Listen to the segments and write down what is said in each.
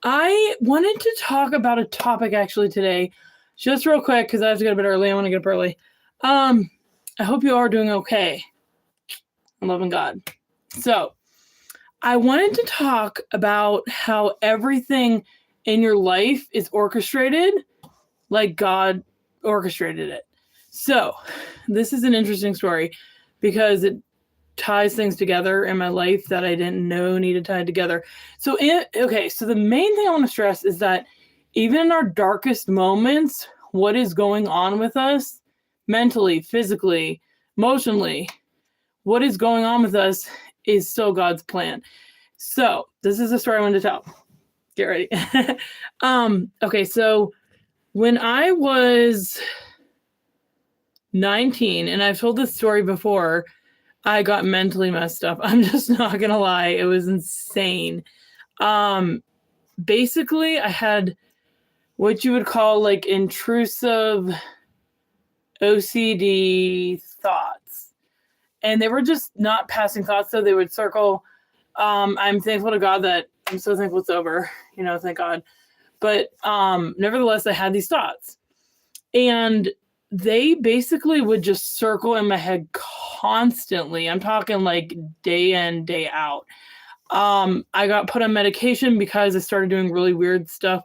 I wanted to talk about a topic actually today, just real quick because I have to get a bit early. I want to get up early. Um, I hope you are doing okay. I'm loving God. So, I wanted to talk about how everything in your life is orchestrated like God orchestrated it. So, this is an interesting story because it ties things together in my life that I didn't know needed tied together. So the main thing I want to stress is that even in our darkest moments, what is going on with us mentally, physically, emotionally, what is going on with us is still God's plan. So this is a story I wanted to tell. Get ready. Okay, so when I was 19, and I've told this story before, I got mentally messed up. I'm just not gonna lie. It was insane. Basically, I had what you would call like intrusive OCD thoughts. And they were just not passing thoughts, so they would circle. I'm thankful to God that I'm so thankful it's over, thank God. But nevertheless, I had these thoughts. And they basically would just circle in my head constantly. I'm talking like day in, day out. I got put on medication because I started doing really weird stuff.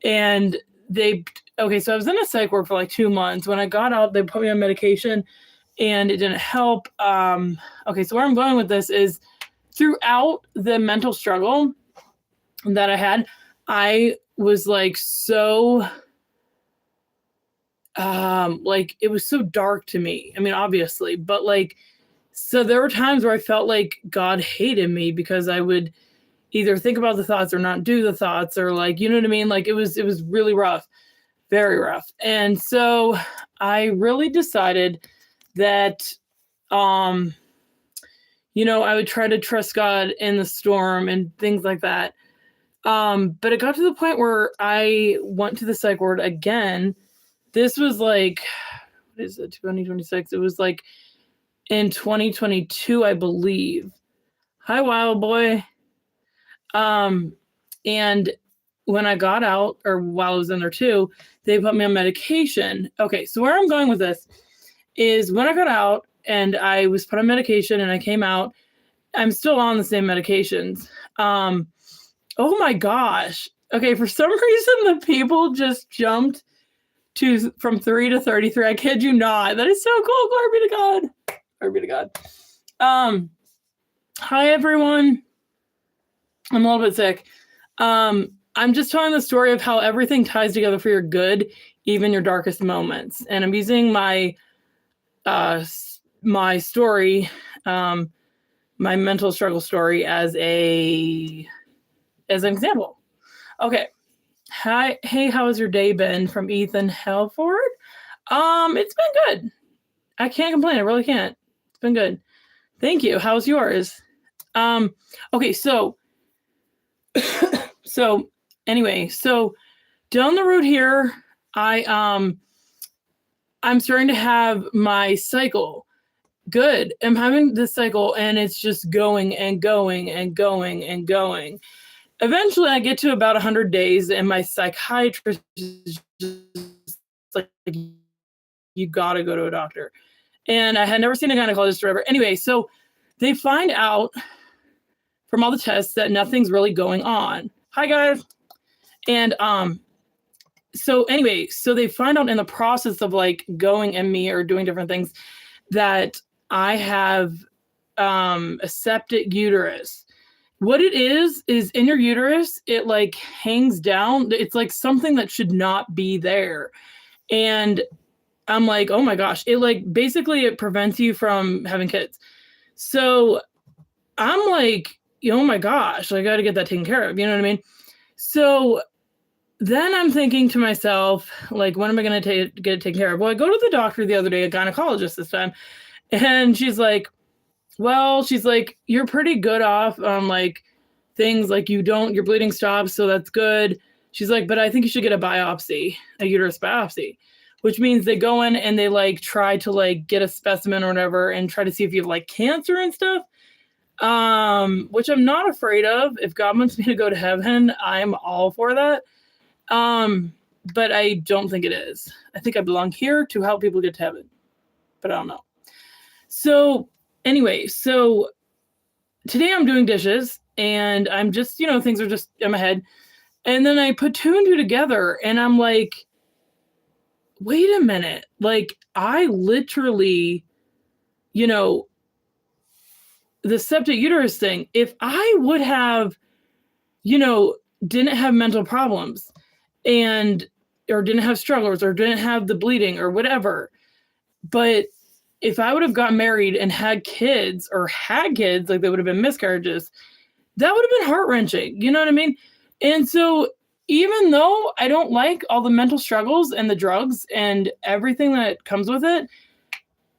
And so I was in a psych ward for like 2 months. When I got out, they put me on medication and it didn't help. So where I'm going with this is throughout the mental struggle that I had, I was like so it was so dark to me. I mean, obviously, but so there were times where I felt like God hated me because I would either think about the thoughts or not do the thoughts, or you know what I mean? It was really rough, very rough. And so I really decided that, I would try to trust God in the storm and things like that. But it got to the point where I went to the psych ward again. This was what is it, 2026? It was in 2022, I believe. Hi, Wild Boy. And when I got out, or while I was in there too, they put me on medication. Okay, so where I'm going with this is when I got out and I was put on medication and I came out, I'm still on the same medications. Oh my gosh. Okay, for some reason the people just jumped from 3 to 33. I kid you not. That is so cool. Glory be to God. Glory be to God. Hi everyone. I'm a little bit sick. I'm just telling the story of how everything ties together for your good, even your darkest moments. And I'm using my my story, my mental struggle story as an example. Okay. Hi, hey, how has your day been? From Ethan Helford. It's been good. I can't complain. I really can't. It's been good. Thank you. How's yours? Okay, so anyway, so down the road here, I'm starting to have my cycle. Good. I'm having this cycle and it's just going and going and going and going. Eventually I get to about 100 days and my psychiatrist is just like, you gotta go to a doctor. And I had never seen a gynecologist or whatever. Anyway, so they find out from all the tests that nothing's really going on. Hi guys. And so they find out in the process of going in me or doing different things that I have a septic uterus. What it is in your uterus, it hangs down. It's something that should not be there. And I'm like, oh my gosh, basically it prevents you from having kids. So I'm like, oh my gosh, I got to get that taken care of. You know what I mean? So then I'm thinking to myself, when am I going to get it taken care of? Well, I go to the doctor the other day, a gynecologist this time, and she's like, you're pretty good off on things your bleeding stops, so that's good. She's like, but I think you should get a uterus biopsy, which means they go in and they try to get a specimen or whatever and try to see if you have cancer and stuff. which I'm not afraid of. If God wants me to go to heaven, I'm all for that. But I don't think it is. I think I belong here to help people get to heaven, but I don't know. So anyway, so today I'm doing dishes and I'm just, things are just in my head. And then I put two and two together and I'm like, wait a minute. Like I literally, the septic uterus thing, if I would have, didn't have mental problems or didn't have struggles or didn't have the bleeding or whatever, but if I would have gotten married and had kids, like they would have been miscarriages, that would have been heart-wrenching. You know what I mean? And so even though I don't like all the mental struggles and the drugs and everything that comes with it,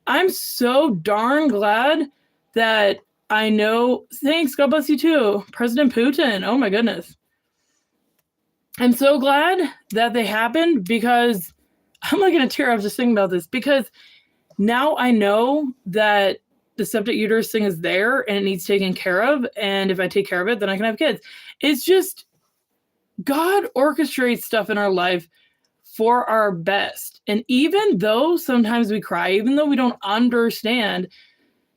I'm so darn glad that I know. Thanks. God bless you too. President Putin. Oh my goodness. I'm so glad that they happened because I'm not going to tear up just thinking about this, because now I know that the septic uterus thing is there and it needs taken care of. And if I take care of it, then I can have kids. It's just God orchestrates stuff in our life for our best. And even though sometimes we cry, even though we don't understand,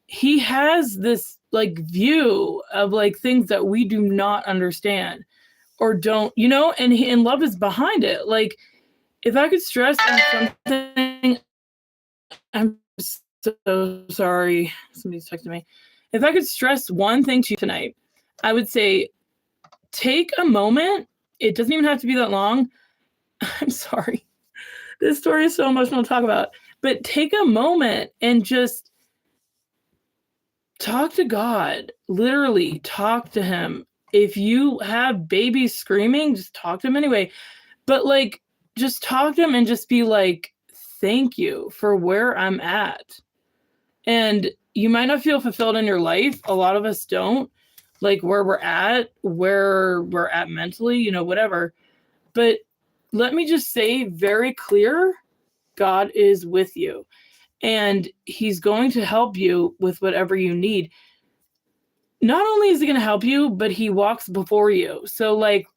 he has this like view of like things that we do not understand or don't, and love is behind it. Like if I could stress on something, I'm so sorry. Somebody's texting me. If I could stress one thing to you tonight, I would say take a moment. It doesn't even have to be that long. I'm sorry. This story is so emotional to talk about. But take a moment and just talk to God. Literally talk to him. If you have babies screaming, just talk to him anyway. But like, just talk to him and just be like, thank you for where I'm at. And you might not feel fulfilled in your life. A lot of us don't, like where we're at mentally, whatever. But let me just say very clear, God is with you and he's going to help you with whatever you need. Not only is he going to help you, but he walks before you. So like,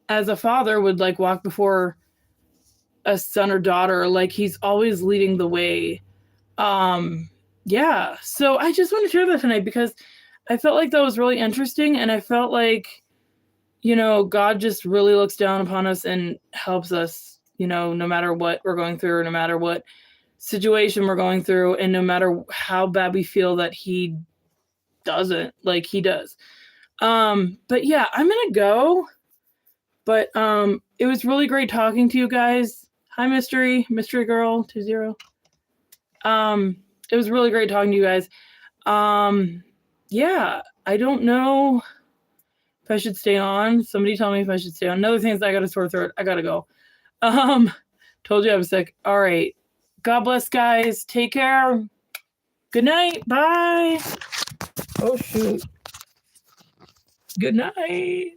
as a father would like walk before a son or daughter, like he's always leading the way. Yeah. So I just want to share that tonight because I felt like that was really interesting. And I felt like, God just really looks down upon us and helps us, no matter what we're going through, or no matter what situation we're going through, and no matter how bad we feel that he doesn't, like he does. But yeah, I'm going to go, but, it was really great talking to you guys. Hi, mystery girl 20. It was really great talking to you guys. Yeah, I don't know if I should stay on. Somebody tell me if I should stay on. Another thing is I got a sore throat. I gotta go. Told you I was sick. All right. God bless, guys. Take care. Good night. Bye. Oh, shoot. Good night.